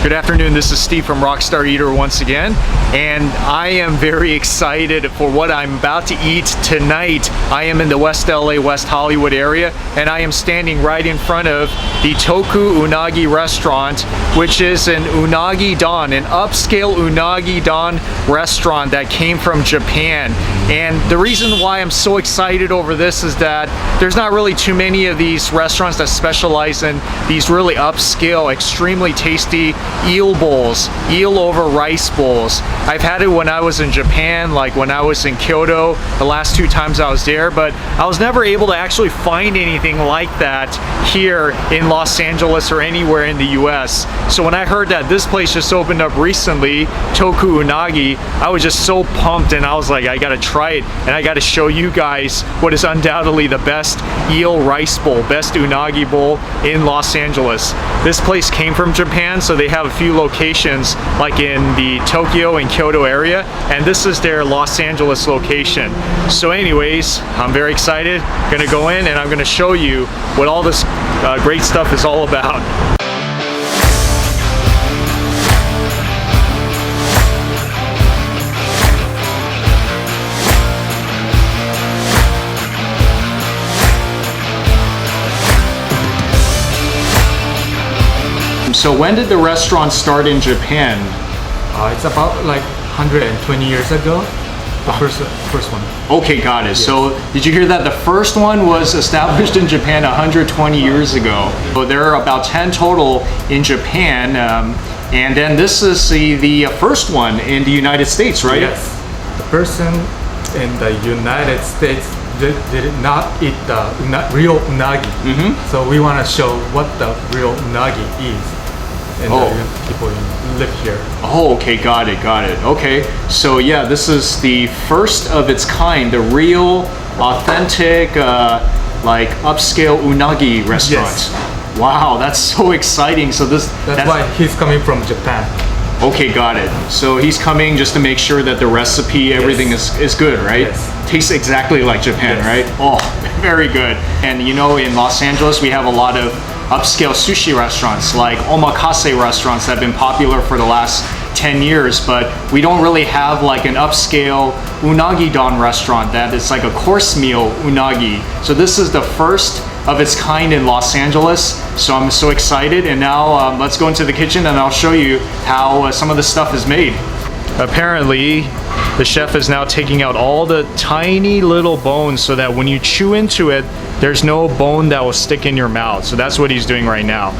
Good afternoon, this is Steve from Rockstar Eater once again, and I am very excited for what I'm about to eat tonight. I am in the West LA, West Hollywood area, and I am standing right in front of the TOKU Unagi restaurant, which is an unagi don, an upscale unagi don restaurant that came from Japan. And the reason why I'm so excited over this is that there's not really too many of these restaurants that specialize in these really upscale, extremely tasty eel bowls, eel over rice bowls. I've had it when I was in Japan, like when I was in Kyoto, the last 2 times I was there, but I was never able to actually find anything like that here in Los Angeles or anywhere in the US. So when I heard that this place just opened up recently, TOKU Unagi, I was just so pumped, and I was like, I gotta try it, and I gotta show you guys what is undoubtedly the best eel rice bowl, best unagi bowl in Los Angeles. This place came from Japan, so they have a few locations like in the Tokyo and Kyoto area, and this is their Los Angeles location. So anyways, I'm very excited. Gonna go in and I'm gonna show you what all this great stuff is all about. So when did the restaurant start in Japan? It's about like 120 years ago, the first one. Okay, got it. Yes. So did you hear that? The first one was established in Japan 120 years ago. So there are about 10 total in Japan, and then this is the first one in the United States, right? Yes. The person in the United States did not eat the real unagi. So we want to show what the real unagi is. And the people live here. Oh, okay, got it. Okay, so yeah, this is the first of its kind, the real, authentic, like upscale unagi restaurant. Yes. Wow, that's so exciting. So that's why he's coming from Japan. Okay, got it. So he's coming just to make sure that the recipe, everything is good, right? Yes. Tastes exactly like Japan, right? Oh, very good. And you know, in Los Angeles, we have a lot of upscale sushi restaurants, like omakase restaurants that have been popular for the last 10 years, but we don't really have like an upscale unagi don restaurant that is like a course meal unagi. So this is the first of its kind in Los Angeles, so I'm so excited. And now let's go into the kitchen and I'll show you how some of the stuff is made. Apparently, the chef is now taking out all the tiny little bones so that when you chew into it, there's no bone that will stick in your mouth. So that's what he's doing right now.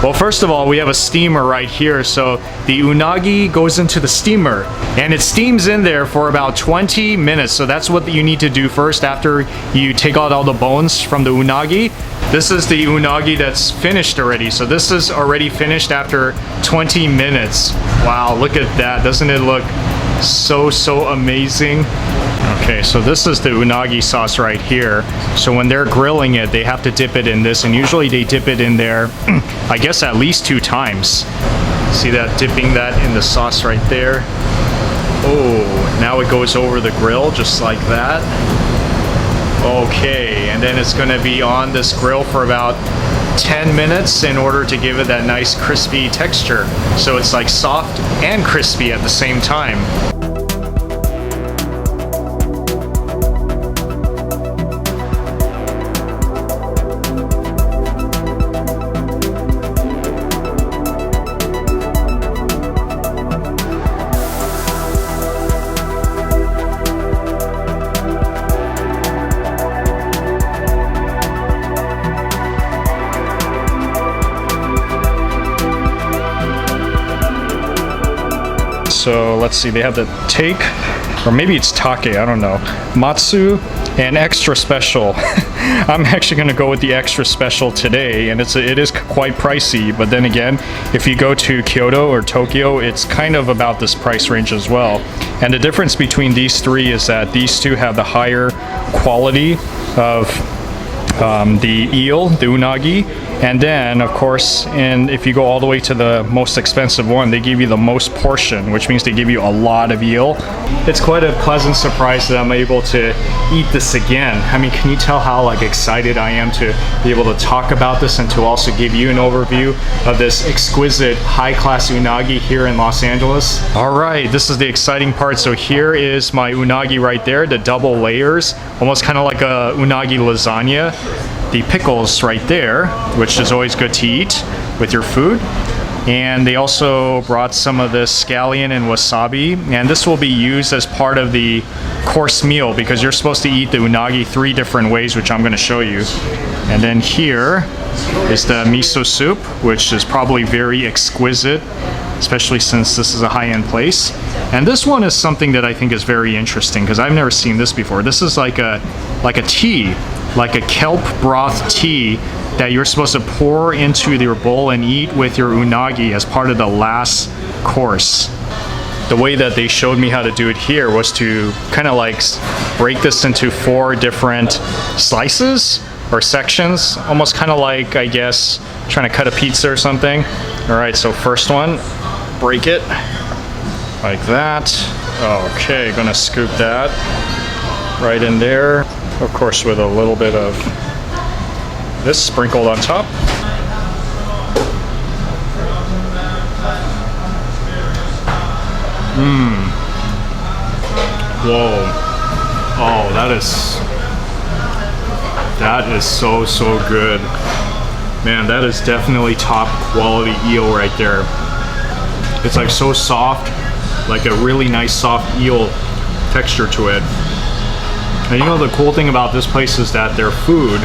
Well, first of all, we have a steamer right here. So the unagi goes into the steamer and it steams in there for about 20 minutes. So that's what you need to do first after you take out all the bones from the unagi. This is the unagi that's finished already. So this is already finished after 20 minutes. Wow, look at that. Doesn't it look so amazing? Okay, so this is the unagi sauce right here. So when they're grilling it, they have to dip it in this, and usually they dip it in there, I guess at least 2 times. See that, dipping that in the sauce right there. Oh, now it goes over the grill just like that. Okay, and then it's gonna be on this grill for about 10 minutes in order to give it that nice crispy texture. So it's like soft and crispy at the same time. So let's see, they have the take, or maybe it's take, I don't know. Matsu and extra special. I'm actually gonna go with the extra special today, and it is quite pricey, but then again, if you go to Kyoto or Tokyo, it's kind of about this price range as well. And the difference between these 3 is that these 2 have the higher quality of the eel, the unagi, And then, of course, and if you go all the way to the most expensive one, they give you the most portion, which means they give you a lot of eel. It's quite a pleasant surprise that I'm able to eat this again. I mean, can you tell how like excited I am to be able to talk about this and to also give you an overview of this exquisite high-class unagi here in Los Angeles? All right, this is the exciting part. So here is my unagi right there, the double layers, almost kind of like a unagi lasagna. The pickles right there, which is always good to eat with your food. And they also brought some of this scallion and wasabi, and this will be used as part of the course meal because you're supposed to eat the unagi 3 different ways, which I'm going to show you. And then here is the miso soup, which is probably very exquisite, especially since this is a high-end place. And this one is something that I think is very interesting because I've never seen this before. This is like a tea, like a kelp broth tea that you're supposed to pour into your bowl and eat with your unagi as part of the last course. The way that they showed me how to do it here was to kind of like break this into 4 different slices or sections, almost kind of like, I guess, trying to cut a pizza or something. All right, so first one, break it like that. Okay, gonna scoop that right in there. Of course, with a little bit of this sprinkled on top. Whoa. Oh, that is so good. Man, that is definitely top quality eel right there. It's like so soft, like a really nice soft eel texture to it. And you know the cool thing about this place is that their food,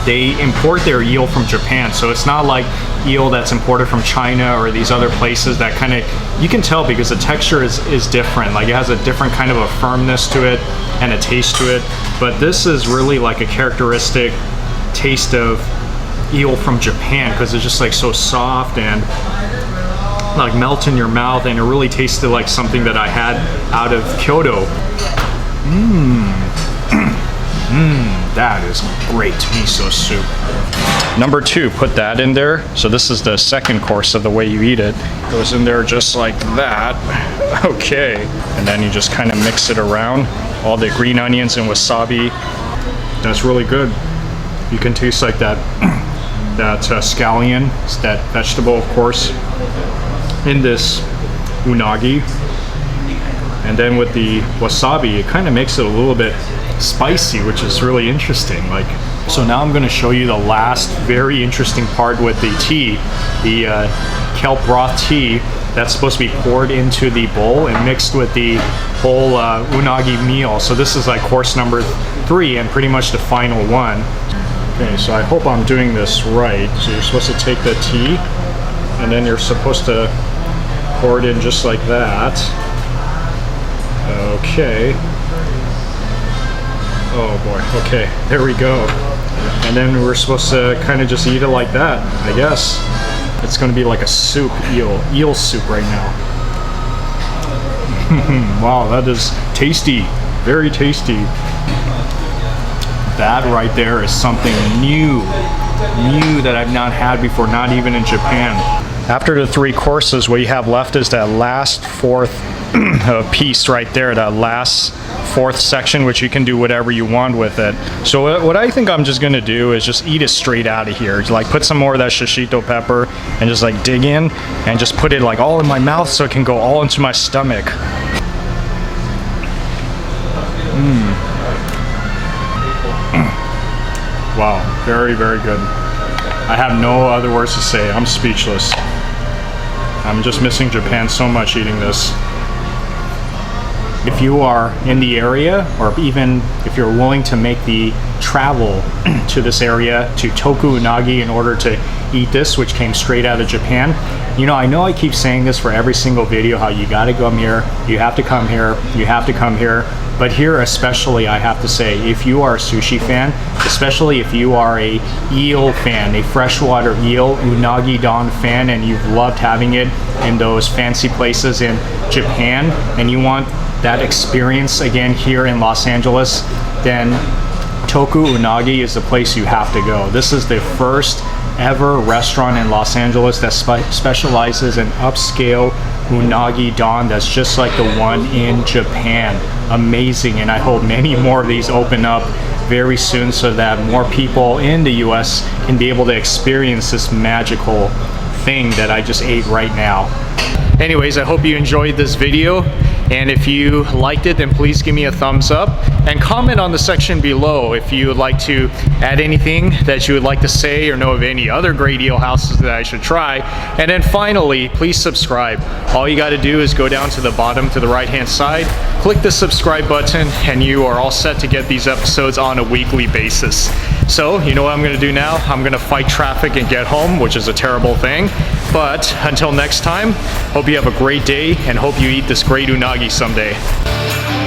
they import their eel from Japan, so it's not like eel that's imported from China or these other places that kind of, you can tell because the texture is different, like it has a different kind of a firmness to it and a taste to it, but this is really like a characteristic taste of eel from Japan because it's just like so soft and like melt in your mouth, and it really tasted like something that I had out of Kyoto. That is great miso soup. Number 2, put that in there. So this is the second course of the way you eat it. Goes in there just like that. Okay. And then you just kind of mix it around. All the green onions and wasabi. That's really good. You can taste like that, scallion, that vegetable, of course, in this unagi. And then with the wasabi, it kind of makes it a little bit spicy, which is really interesting. Like, so now I'm going to show you the last very interesting part with the tea, the kelp broth tea that's supposed to be poured into the bowl and mixed with the whole unagi meal. So this is like course number 3 and pretty much the final one. Okay, so I hope I'm doing this right. So you're supposed to take the tea and then you're supposed to pour it in just like that. Okay. Oh boy, okay, there we go. And then we're supposed to kind of just eat it like that, I guess. It's gonna be like a soup, eel soup right now. Wow, that is tasty, very tasty. That right there is something new that I've not had before, not even in Japan. After the 3 courses, what you have left is that last 4th piece right there, that last 4th section, which you can do whatever you want with it. So what I think I'm just gonna do is just eat it straight out of here. Like put some more of that shishito pepper and just like dig in and just put it like all in my mouth so it can go all into my stomach. Wow, very, very good. I have no other words to say. I'm speechless. I'm just missing Japan so much eating this. If you are in the area, or even if you're willing to make the travel to this area, to Toku Unagi, in order to eat this, which came straight out of Japan, you know I keep saying this for every single video, how you gotta come here, you have to come here, you have to come here. But here especially, I have to say, if you are a sushi fan, especially if you are a eel fan, a freshwater eel unagi don fan, and you've loved having it in those fancy places in Japan, and you want that experience again here in Los Angeles, then Toku Unagi is the place you have to go. This is the first ever restaurant in Los Angeles that specializes in upscale unagi don that's just like the one in Japan. Amazing, and I hope many more of these open up very soon so that more people in the US can be able to experience this magical thing that I just ate right now. Anyways, I hope you enjoyed this video, and if you liked it, then please give me a thumbs up and comment on the section below if you would like to add anything that you would like to say or know of any other great eel houses that I should try. And then finally, please subscribe. All you got to do is go down to the bottom to the right hand side, click the subscribe button, and you are all set to get these episodes on a weekly basis. So you know what I'm going to do now? I'm going to fight traffic and get home, which is a terrible thing. But until next time, hope you have a great day and hope you eat this great unagi someday.